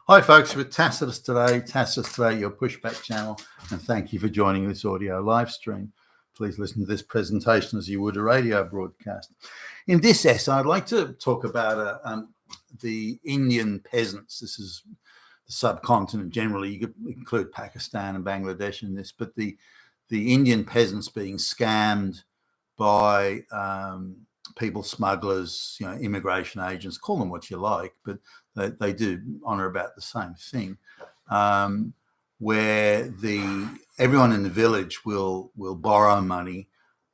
Hi, folks, with Tacitus today, your pushback channel, and thank you for joining this audio live stream. Please listen to this presentation as you would a radio broadcast. In this essay, I'd like to talk about the Indian peasants. This is the subcontinent generally. You could include Pakistan and Bangladesh in this, but the Indian peasants being scammed by people smugglers, immigration agents, call them what you like, but they do honour about the same thing, where everyone in the village will borrow money,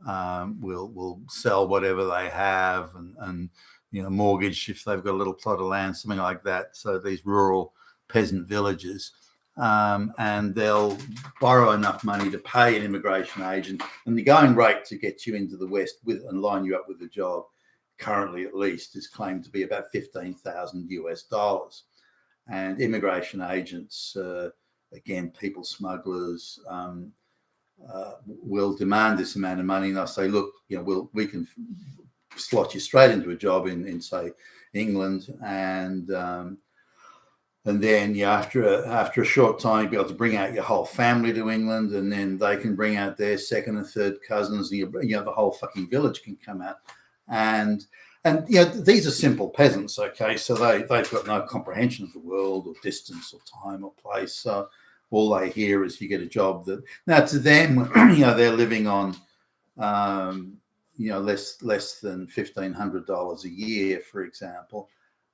will sell whatever they have, and mortgage if they've got a little plot of land, something like that. So these rural peasant villages. And they'll borrow enough money to pay an immigration agent, and the going rate to get you into the West and line you up with a job, currently at least, is claimed to be about $15,000. And immigration agents, again, people smugglers, will demand this amount of money, and they'll say, look, we can slot you straight into a job in say England, and then after a short time, you'll be able to bring out your whole family to England, and then they can bring out their second and third cousins. The whole fucking village can come out, and these are simple peasants. Okay, so they've got no comprehension of the world or distance or time or place. So all they hear is you get a job that now to them, they're living on, less than $1,500 a year, for example.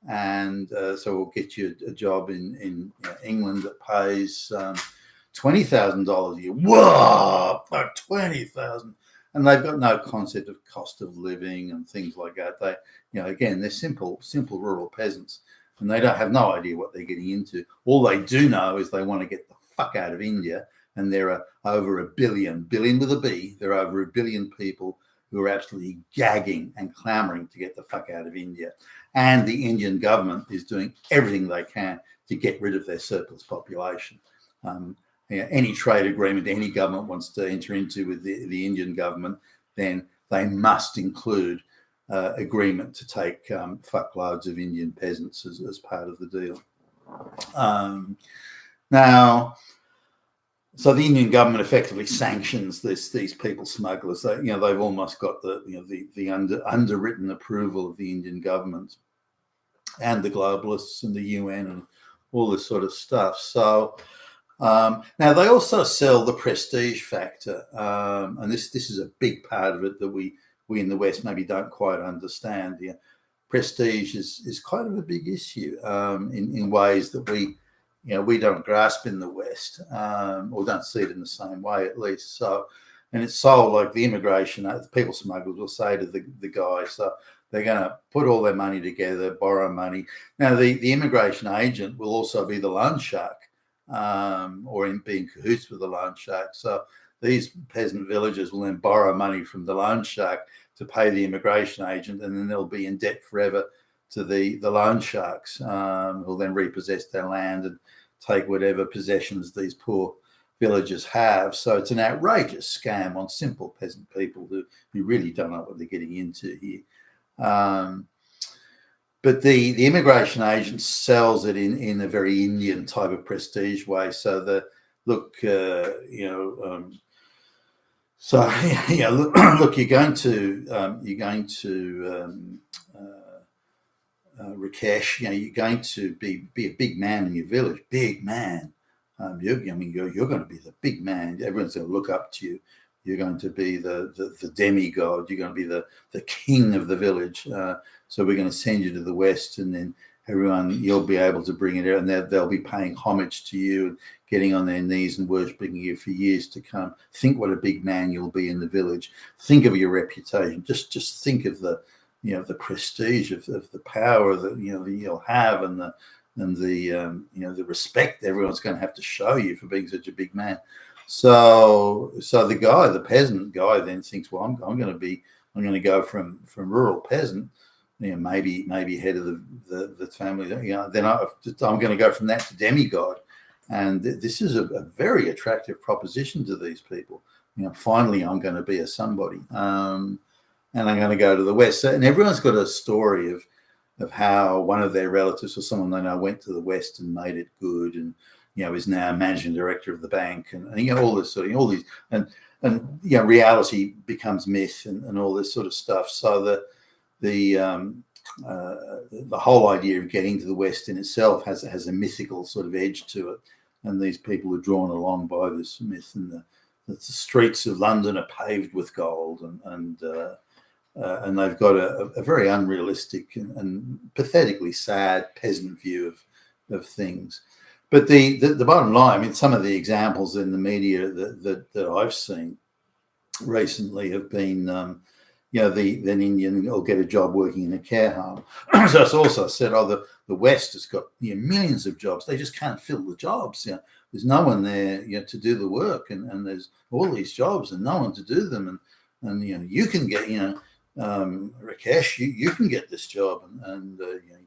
And so we'll get you a job in England that pays $20,000 a year. Whoa, fuck, $20,000, and they've got no concept of cost of living and things like that. They, again, they're simple rural peasants, and they don't have no idea what they're getting into. All they do know is they want to get the fuck out of India, and there are over a billion with a B. There are over a billion people who are absolutely gagging and clamoring to get the fuck out of India. And the Indian government is doing everything they can to get rid of their surplus population. Any trade agreement any government wants to enter into with the Indian government, then they must include agreement to take fuckloads of Indian peasants as part of the deal. So the Indian government effectively sanctions these people smugglers. They've almost got the underwritten approval of the Indian government and the globalists and the UN and all this sort of stuff. So now they also sell the prestige factor, and this is a big part of it that we in the West maybe don't quite understand. Prestige is quite of a big issue in ways that we don't grasp in the West, or don't see it in the same way, at least. So, and it's sold like the immigration, the people smugglers will say to the guy, so they're going to put all their money together, borrow money. Now, the immigration agent will also be the loan shark, or be in cahoots with the loan shark. So these peasant villages will then borrow money from the loan shark to pay the immigration agent, and then they'll be in debt forever to the loan sharks, who'll then repossess their land and take whatever possessions these poor villagers have. So it's an outrageous scam on simple peasant people who really don't know what they're getting into here. But the immigration agent sells it in a very Indian type of prestige way. So look, you're going to Rakesh, you're going to be a big man in your village, big man. You're going to be the big man. Everyone's going to look up to you. You're going to be the demigod. You're going to be the king of the village. So we're going to send you to the West, and then you'll be able to bring it out, and they'll be paying homage to you and getting on their knees and worshipping you for years to come. Think what a big man you'll be in the village. Think of your reputation. Just think of the prestige of the power that you'll have, and the respect everyone's going to have to show you for being such a big man. So the peasant guy then thinks, well, I'm going to go from rural peasant, maybe head of the family, then I'm going to go from that to demigod. And this is a very attractive proposition to these people. Finally I'm going to be a somebody. And I'm going to go to the West. And everyone's got a story of how one of their relatives or someone they know went to the West and made it good, and is now managing director of the bank, and all this sort of all these and reality becomes myth and all this sort of stuff. So the whole idea of getting to the West in itself has a mythical sort of edge to it, and these people are drawn along by this myth. And the streets of London are paved with gold, and they've got a very unrealistic and pathetically sad peasant view of things. But the bottom line, I mean, some of the examples in the media that I've seen recently have been, an Indian will get a job working in a care home. So it's also said, the West has got millions of jobs. They just can't fill the jobs. There's no one there to do the work, and there's all these jobs and no one to do them. And you can get, Rakesh, you can get this job, and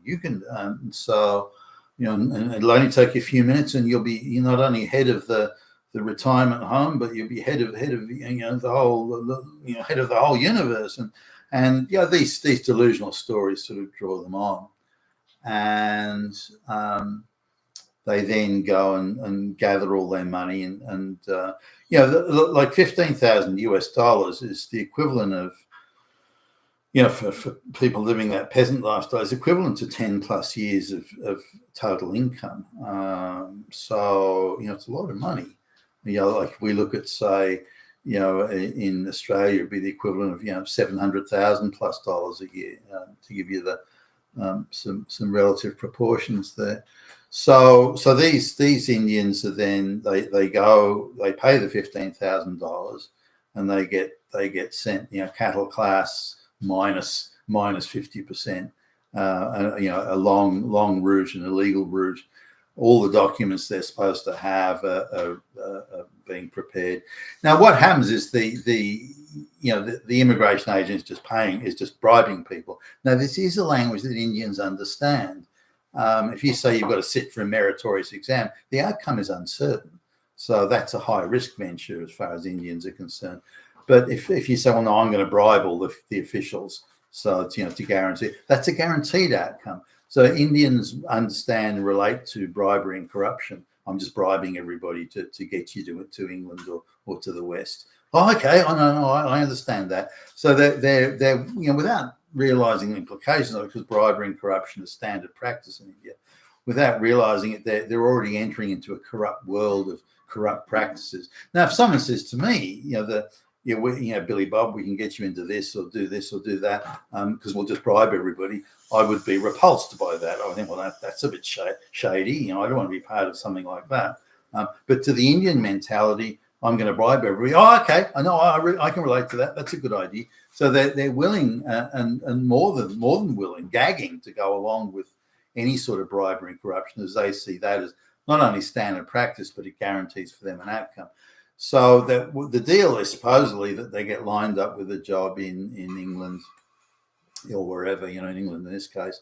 you can. So and it'll only take you a few minutes, and you're not only head of the retirement home, but you'll be head of the whole head of the whole universe. And these delusional stories sort of draw them on, and they then go and gather all their money and like $15,000 is the equivalent of, for people living that peasant lifestyle, is equivalent to 10 plus years of total income. So it's a lot of money. Like we look at, say, in Australia, it'd be the equivalent of $700,000 plus a year, to give you some relative proportions there. So these Indians are then they pay the $15,000, and they get sent cattle class minus 50%, a long route, an illegal route. All the documents they're supposed to have are being prepared. Now, what happens is the immigration agent is just bribing people. Now, this is a language that Indians understand. If you say you've got to sit for a meritorious exam, the outcome is uncertain. So that's a high risk venture as far as Indians are concerned. But if you say, well, no, I'm going to bribe all the officials, so it's to guarantee, that's a guaranteed outcome. So Indians understand and relate to bribery and corruption. I'm just bribing everybody to get you to England or to the West. Oh, okay, I understand that. So they're without realizing the implications of it, because bribery and corruption is standard practice in India. Without realizing it, they're already entering into a corrupt world of corrupt practices. Now, if someone says to me, Billy Bob, we can get you into this or do that, because we'll just bribe everybody, I would be repulsed by that. I would think, well, that's a bit shady. I don't want to be part of something like that. But to the Indian mentality, I'm going to bribe everybody. Oh, okay, I know, I can relate to that. That's a good idea. So they're willing and more than willing, gagging to go along with any sort of bribery and corruption, as they see that as not only standard practice, but it guarantees for them an outcome. So the deal is supposedly that they get lined up with a job in England or wherever, in England in this case,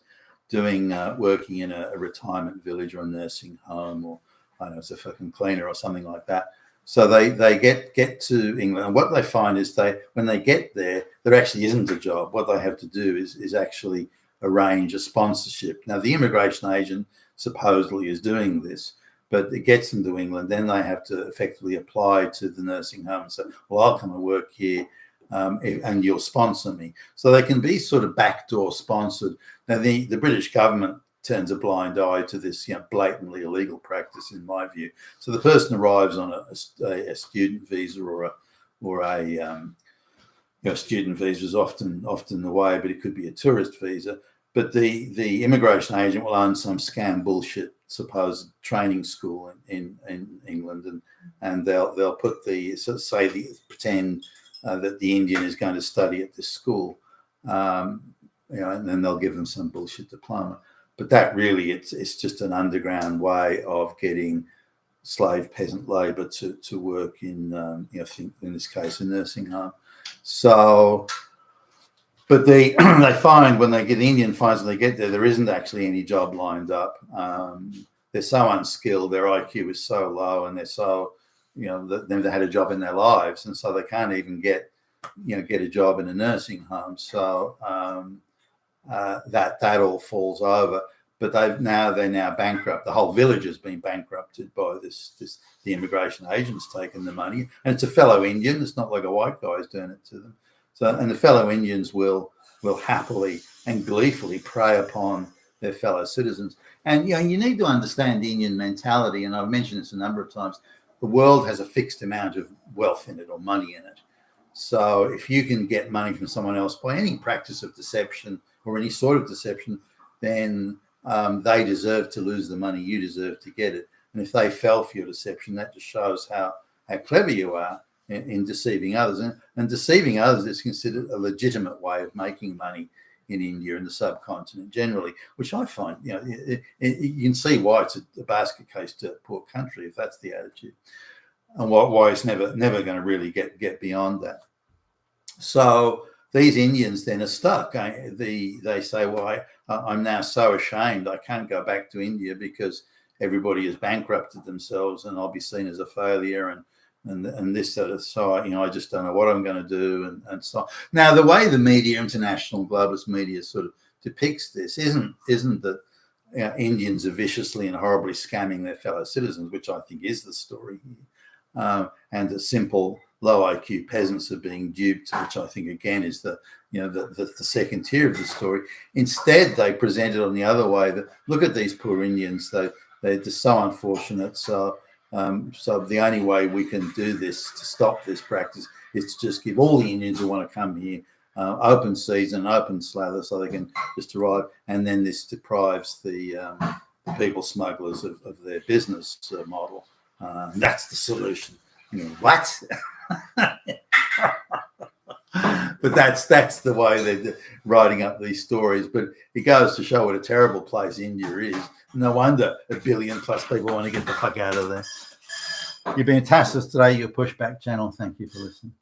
doing working in a retirement village or a nursing home, or I don't know, it's a fucking cleaner or something like that. So they get to England, and what they find is when they get there, there actually isn't a job. What they have to do is actually arrange a sponsorship. Now, the immigration agent supposedly is doing this, but it gets them to England. Then they have to effectively apply to the nursing home and say, well, I'll come and work here, and you'll sponsor me. So they can be sort of backdoor sponsored. Now, the British government turns a blind eye to this blatantly illegal practice, in my view. So the person arrives on a student visa or a student visa is often the way, but it could be a tourist visa. But the immigration agent will own some scam bullshit supposed training school in England, and they'll put pretend that the Indian is going to study at this school, and then they'll give them some bullshit diploma. But that really, it's just an underground way of getting slave peasant labour to work in in this case a nursing home. So. But they find the Indian finds when they get there isn't actually any job lined up. They're so unskilled, their IQ is so low, and they're so, they've never had a job in their lives, and so they can't even get a job in a nursing home. So that all falls over. But they're now bankrupt. The whole village has been bankrupted by the immigration agents taking the money, and it's a fellow Indian. It's not like a white guy's doing it to them. So, and the fellow Indians will happily and gleefully prey upon their fellow citizens. And you need to understand Indian mentality. And I've mentioned this a number of times. The world has a fixed amount of wealth in it or money in it. So if you can get money from someone else by any practice of deception or any sort of deception, then they deserve to lose the money. You deserve to get it. And if they fell for your deception, that just shows how clever you are in deceiving others. And deceiving others is considered a legitimate way of making money in India and the subcontinent generally, which I find, you can see why it's a basket case to a poor country if that's the attitude, and why it's never going to really get beyond that. So these Indians then are stuck. They say, well, I'm now so ashamed I can't go back to India because everybody has bankrupted themselves and I'll be seen as a failure and this sort of, so I just don't know what I'm going to do and so. Now the way the media, international globalist media, sort of depicts this isn't that Indians are viciously and horribly scamming their fellow citizens, which I think is the story here, and the simple low IQ peasants are being duped, which I think again is the second tier of the story. Instead, they present it on the other way, that look at these poor Indians, they're just so unfortunate. So the only way we can do this to stop this practice is to just give all the Indians who want to come here open season, open slather, so they can just arrive, and then this deprives the people smugglers of their business model. That's the solution. What? But that's the way they're writing up these stories. But it goes to show what a terrible place India is. No wonder 1 billion plus people want to get the fuck out of there. You've been fantastic today, your Pushback channel. Thank you for listening.